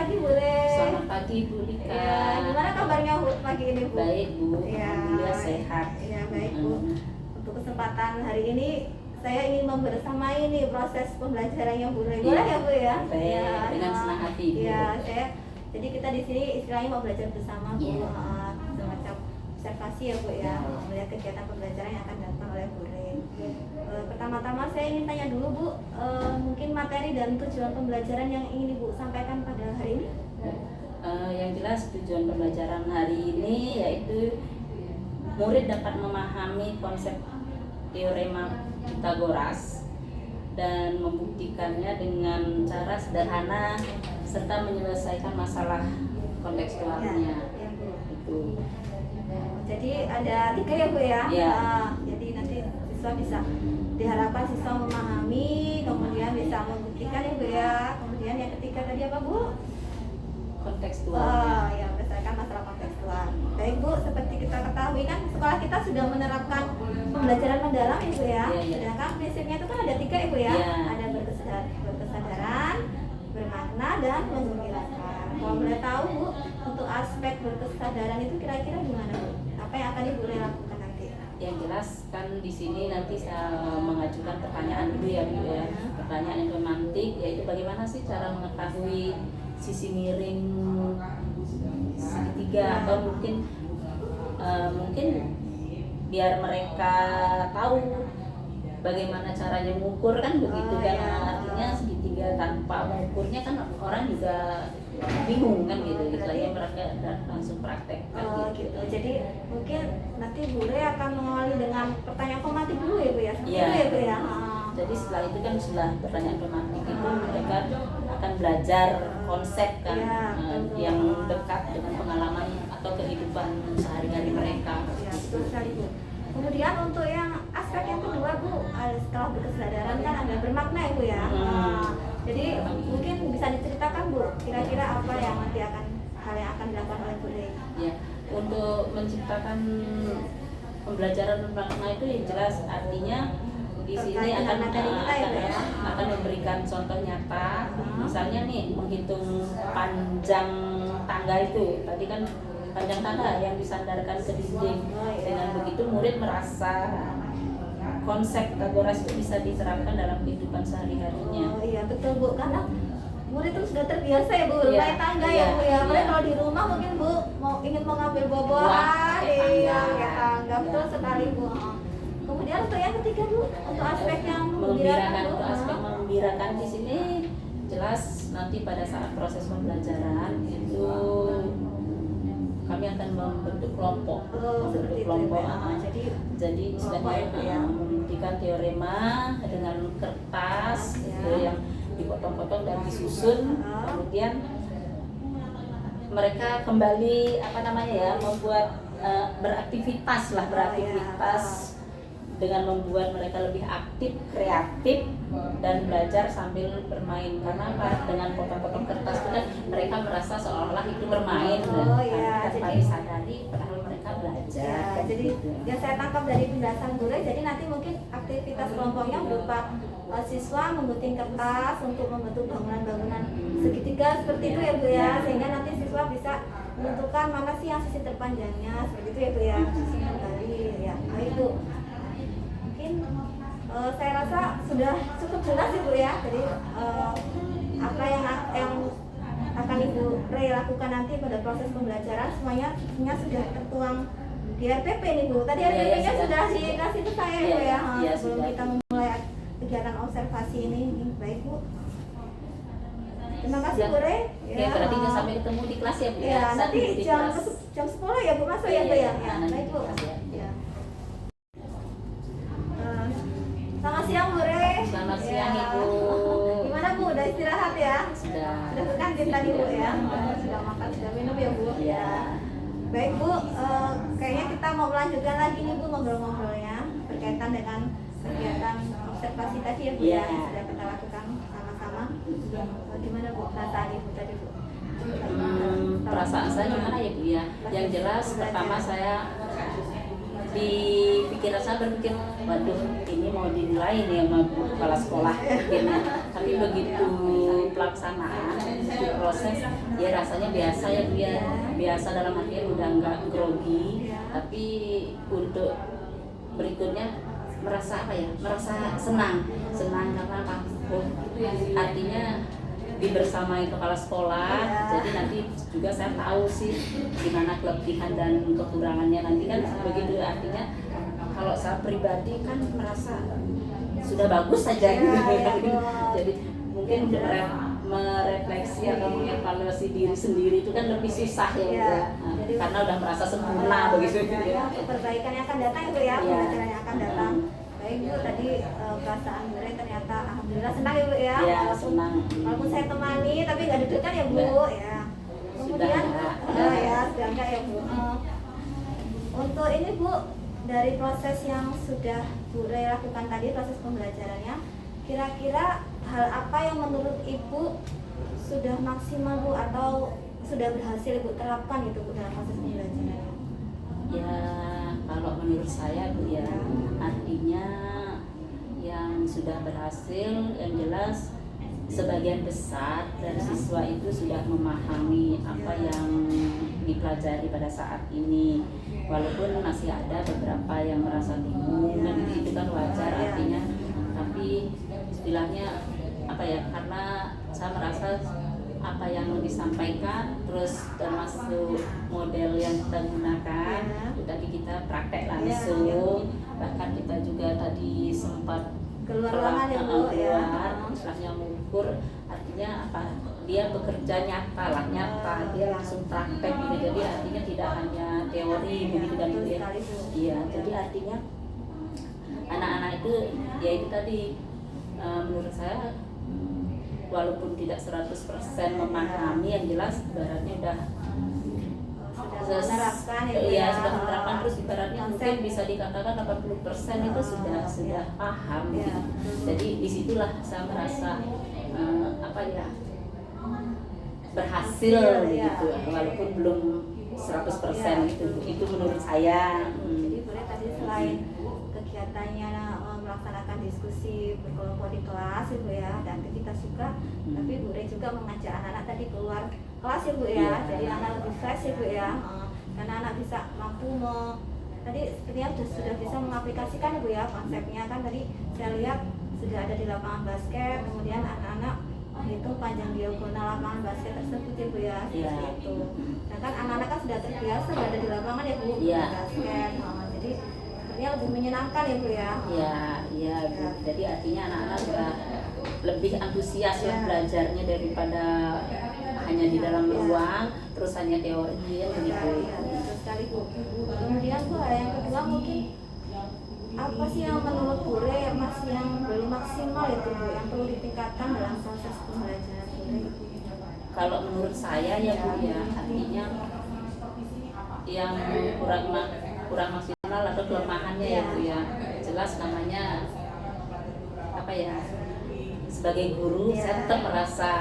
pagi Bu Le. Selamat pagi Bu Lika. Ya, gimana kabarnya Bu pagi ini Bu? Baik Bu, Ya, alhamdulillah sehat. Ya baik Bu. Untuk kesempatan hari ini saya ingin membersamai nih proses pembelajarannya Bu Le. Boleh ya Bu ya? Baik, Ya, dengan senang hati Bu. Ya, jadi kita di sini istilahnya mau belajar bersama Bu. Iya. Semacam observasi ya Bu ya, melihat kegiatan pembelajaran yang akan dilakukan oleh Bu Le. Pertama-tama saya ingin tanya dulu Bu, mungkin materi dan tujuan pembelajaran yang ingin Ibu sampaikan pada hari ini? Yang jelas tujuan pembelajaran hari ini yaitu murid dapat memahami konsep teorema Pythagoras dan membuktikannya dengan cara sederhana serta menyelesaikan masalah kontekstualnya. Ya, Bu. Itu. Jadi ada 3 ya Bu ya? Ya. Jadi nanti siswa bisa, diharapkan siswa memahami, kemudian bisa membuktikan ya Bu ya. Kemudian yang ketiga tadi apa Bu? Kontekstualnya. Ya, berdasarkan masalah kontekstual. Baik Bu, seperti kita ketahui kan sekolah kita sudah menerapkan pembelajaran mendalam ya Bu ya. Iya. Sedangkan prinsipnya itu kan ada 3 ya Bu ya. Iya. Ada berkesadaran, bermakna, dan menggembirakan. Kalau boleh tahu Bu, untuk aspek berkesadaran itu kira-kira gimana Bu? Apa yang akan Ibu lakukan nanti? Yang jelas kan di sini nanti saya mengajukan pertanyaan dulu ya Bu ya. Pertanyaan yang romantik yaitu bagaimana sih cara mengetahui sisi miring segitiga, atau mungkin biar mereka tahu bagaimana caranya mengukur kan begitu kan. Ya. Artinya segitiga tanpa mengukurnya kan orang juga bingung kan gitu. Istilahnya mereka langsung praktek kan Gitu. Jadi mungkin nanti Bu Le akan mengawali dengan pertanyaan pematik dulu ya Bu ya. Seperti Iya. itu ya Bu ya. Jadi setelah itu kan setelah pertanyaan romantik itu mereka akan belajar konsep kan, yang dekat dengan pengalaman atau kehidupan sehari-hari mereka. Ya, betul sekali Bu. Kemudian untuk yang aspek yang kedua Bu, setelah berkesadaran kan ada bermakna ya Bu ya. Jadi mungkin bisa diceritakan Bu, kira-kira apa yang nanti hal yang akan dilakukan oleh Bu Le? Ya, untuk menciptakan pembelajaran bermakna itu yang jelas artinya di sini akan memberikan contoh nyata. Misalnya nih menghitung panjang tangga itu. Tadi kan panjang tangga yang disandarkan ke dinding. Dengan begitu murid merasa konsep Pythagoras itu bisa diterapkan dalam kehidupan sehari-harinya. Oh iya betul Bu, karena murid itu sudah terbiasa ya Bu, Iya, naik tangga ya Bu ya. Apalagi iya. kalau di rumah mungkin Bu ingin mengambil buah-buahan, iya pakai tangga, betul sekali Bu. Kemudian untuk yang ketiga Bu, untuk aspek yang Menggembirakan, Bu. untuk aspek menggembirakan di sini jelas nanti pada saat proses pembelajaran itu kami akan membentuk kelompok, Seperti itu kelompok. ya. Jadi istilahnya ya. membuktikan teorema dengan kertas gitu, yang dipotong-potong dan disusun. Kemudian mereka kembali membuat beraktivitas dengan membuat mereka lebih aktif, kreatif, dan belajar sambil bermain. Karena dengan potong-potong kertas itu kan mereka merasa seolah-olah itu bermain, tanpa disadari padahal mereka belajar. Ya, jadi yang saya tangkap dari penjelasan Bu Le, jadi nanti mungkin aktivitas kelompoknya berupa siswa menggunting kertas untuk membentuk bangunan-bangunan segitiga seperti itu ya Bu ya, sehingga nanti siswa bisa menentukan mana sih yang sisi terpanjangnya seperti itu ya Bu ya. Kembali ya, itu mungkin saya rasa sudah cukup jelas Ibu ya. Jadi apa yang akan Ibu Le lakukan nanti pada proses pembelajaran semuanya sudah tertuang di RPP nih Bu. Tadi RPP-nya sudah dikasih ke saya Bu ya. Sebelum kita memulai kegiatan observasi ini. Baik Bu. Terima kasih Bu Le. Ya, berarti sampai ketemu di kelas ya Bu ya. Nanti jam 10 ya Bu masuk ya Bu ya. Baik Bu. Selamat siang Bu Le. Selamat siang Ibu. Gimana Bu, udah istirahat ya? Sudah kantin tadi Bu ya? Sudah makan, sudah minum ya Bu? Ya. Baik Bu, kayaknya kita mau melanjutkan lagi nih Bu ngobrol-ngobrolnya berkaitan dengan kegiatan observasi tadi ya Bu ya, yang sudah kita lakukan sama-sama. Gimana Bu perasaan Ibu tadi Bu? Perasaan saya gimana ya Bu ya? Yang jelas pertama saya di pikiran saya berpikir, waduh ini mau dinilai nih sama kepala sekolah mungkin. Tapi begitu pelaksanaan, begitu proses ya rasanya biasa ya Bu ya. Biasa dalam artian udah nggak grogi, tapi untuk berikutnya merasa apa ya? Merasa senang karena apa? Oh, artinya dibersamai kepala sekolah, jadi nanti juga saya tahu sih gimana kelebihan dan kekurangannya nanti kan begitu, artinya kalau saya pribadi kan merasa sudah bagus saja gitu. Jadi mungkin merefleksi atau mengevaluasi diri sendiri itu kan lebih susah ya, Bu, karena udah merasa sempurna begitu ya. Perbaikan yang akan datang itu ya, pembelajaran yang akan datang. Baik Bu, tadi perasaan Bu ternyata alhamdulillah senang ya Bu ya. Ya, senang. Walaupun saya temani tapi nggak deg-degan ya Bu ya. Kemudian sudah enggak ya Bu. Untuk ini Bu, dari proses yang sudah Bu Re lakukan tadi, proses pembelajarannya, kira-kira hal apa yang menurut Ibu sudah maksimal Bu atau sudah berhasil Ibu terapkan itu Bu dalam proses pembelajarannya? Ya, kalau menurut saya Bu ya, artinya yang sudah berhasil yang jelas sebagian besar dari siswa itu sudah memahami apa yang dipelajari pada saat ini, walaupun masih ada beberapa yang merasa bingung dan itu kan wajar artinya, tapi istilahnya apa ya, karena saya merasa apa yang disampaikan terus termasuk model yang kita gunakan tadi kita praktek langsung, bahkan kita juga tadi sempat keluar ruangan ya Bu ya, istilahnya mengukur, artinya apa, dia bekerja nyata lah, nyata dia langsung praktek gitu, jadi artinya tidak hanya teori begitu kan Bu ya. Iya, jadi artinya anak-anak itu ya itu tadi menurut saya walaupun tidak 100% memahami, yang jelas ibaratnya udah menerapkan sudah menerapkan, terus ibaratnya mungkin bisa dikatakan 80% itu sudah paham gitu. Jadi disitulah saya merasa apa ya, berhasil gitu, walaupun belum 100% itu menurut saya. Jadi boleh tadi selain kegiatannya melaksanakan diskusi berkelompok di kelas Ibu ya, dan aktivitas juga, tapi Bu Re juga mengajak anak-anak tadi keluar kelas Ibu ya, jadi anak lebih fresh Ibu ya, karena anak bisa mampu tadi sepertinya sudah bisa mengaplikasikan Ibu ya konsepnya kan, tadi saya lihat sudah ada di lapangan basket, kemudian anak-anak itu panjang diagonal lapangan basket tersebut Ibu ya, seperti itu. Nah kan anak-anak kan sudah terbiasa berada di lapangan ya Bu, basket, jadi sepertinya lebih menyenangkan ya Bu ya. Iya Bu. Jadi artinya anak-anak sudah lebih antusias lah belajarnya daripada hanya di dalam ruang terus hanya teori ya begitu. Betul sekali Bu. Kemudian Bu, yang kedua mungkin apa sih yang menurut Bu Re masih yang belum maksimal itu Bu, yang perlu ditingkatkan dalam proses pembelajaran Bu Re? Kalau menurut saya ya Bu ya, artinya yang kurang maksimal atau kelemahannya ya Bu ya, jelas namanya apa ya, sebagai guru saya tetap merasa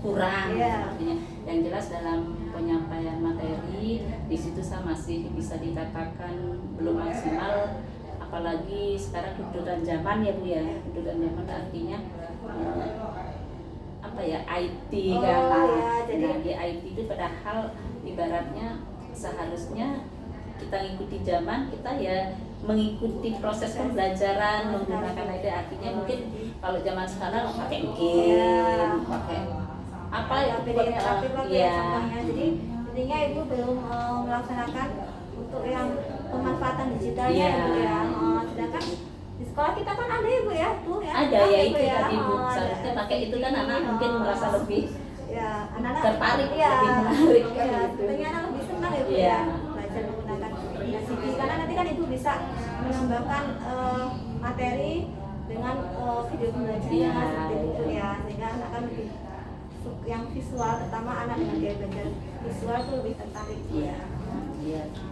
kurang artinya. Yang jelas dalam penyampaian materi di situ saya masih bisa dikatakan belum maksimal, apalagi sekarang kebutuhan zaman ya Bu ya, kebutuhan zaman artinya apa ya, IT kan. Jadi di IT itu padahal ibaratnya seharusnya kita ngikuti zaman, kita ya mengikuti proses pembelajaran menggunakan IT, artinya mungkin kalau zaman sekarang pakai game, pakai apa ya, jadi intinya Ibu belum melaksanakan untuk yang pemanfaatan digitalnya Ibu ya, sedangkan di sekolah kita kan ada Ibu ya tuh ya, ada ya itu tadi Bu, seharusnya pakai itu kan anak mungkin merasa lebih anak-anak tertarik, lebih menarik kan gitu. Sebenarnya anak lebih senang ya Bu ya belajar menggunakan aplikasi, karena nanti kan itu bisa menambahkan materi dengan video pembelajaran seperti itu ya, sehingga anak kan lebih yang visual, terutama anak dengan gaya belajar visual itu lebih tertarik ya.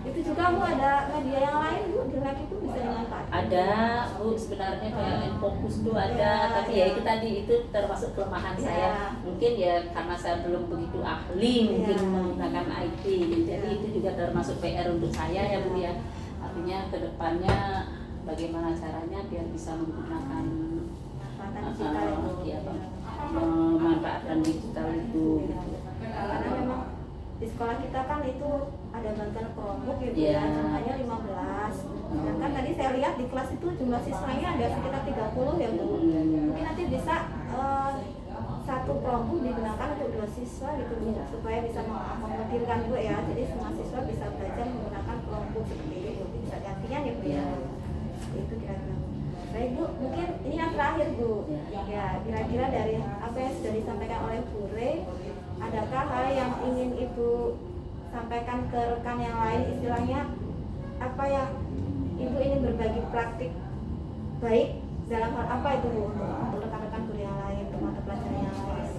Itu juga Bu ada media yang lain Bu di lab itu bisa dimanfaatkan? Ada Bu, sebenarnya kayak Infocus tuh ada, tapi ya itu tadi itu termasuk kelemahan saya. Mungkin ya karena saya belum begitu ahli mungkin menggunakan IT, jadi itu juga termasuk PR untuk saya ya Bu ya. Artinya kedepannya bagaimana caranya biar bisa menggunakan digital memanfaatkan digital itu gitu. di sekolah kita kan itu ada bantuan Chromebook ya Bu Iya. ya, jumlahnya 15. Sedangkan tadi saya lihat di kelas itu jumlah siswanya ada sekitar 30 ya Bu. Mungkin nanti bisa satu Chromebook digunakan untuk 2 siswa gitu Bu, supaya bisa mengakomodirkan Bu ya. Jadi semua siswa bisa belajar menggunakan Chromebook seperti itu. Bisa gantian ya Bu ya. Itu kira-kira. Baik Bu, mungkin ini yang terakhir Bu. Ya, kira-kira dari apa yang sudah disampaikan oleh Bu Re, adakah hal yang ingin Ibu sampaikan ke rekan yang lain, istilahnya apa yang Ibu ingin berbagi praktik baik dalam hal apa itu Bu, untuk rekan-rekan guru yang lain, untuk mata pelajaran yang lain?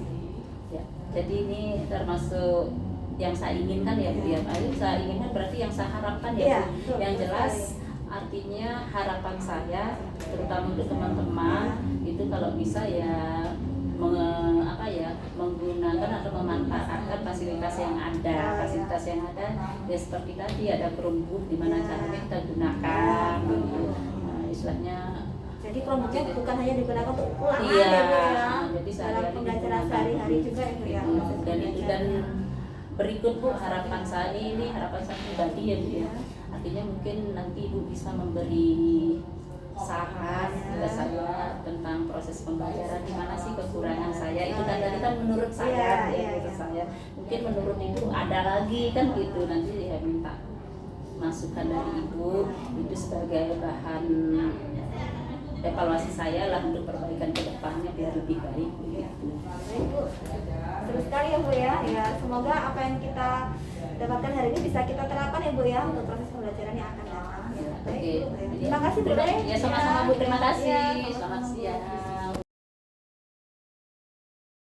Ya, jadi ini termasuk yang saya inginkan ya Bu ya. Saya inginkan berarti yang saya harapkan ya Iya, Bu. betul, Yang betul jelas sekali. artinya harapan saya terutama untuk teman-teman itu kalau bisa ya menggunakan atau memanfaatkan fasilitas yang ada, ya seperti tadi ada Chromebook di mana caranya kita gunakan gitu. Nah, istilahnya Jadi Chromebooknya bukan hanya digunakan untuk ulangan iya, ya Bu ya, jadi dalam sehari-hari pembelajaran sehari-hari juga ya Bu ya. dan berikut Bu, harapan saya ini harapan saya pribadi ya Bu ya. Artinya mungkin nanti Ibu bisa memberi saran ke saya tentang proses pembelajaran, di mana sih kekurangan saya itu, dan tadi kan menurut saya menurut saya mungkin menurut Ibu ada lagi kan gitu, nanti ya minta masukan dari Ibu itu sebagai bahan evaluasi saya lah untuk perbaikan ke depannya biar lebih baik gitu. Baik Bu, seru sekali ya Bu ya. Ya, semoga apa yang kita dapatkan hari ini bisa kita terapkan ya Bu ya untuk proses pembelajaran yang akan datang. Ya, baik Oke. Bu. Terima kasih Bu. Ya sama-sama Bu, terima kasih. Ya, sama-sama, Selamat Bu. siang.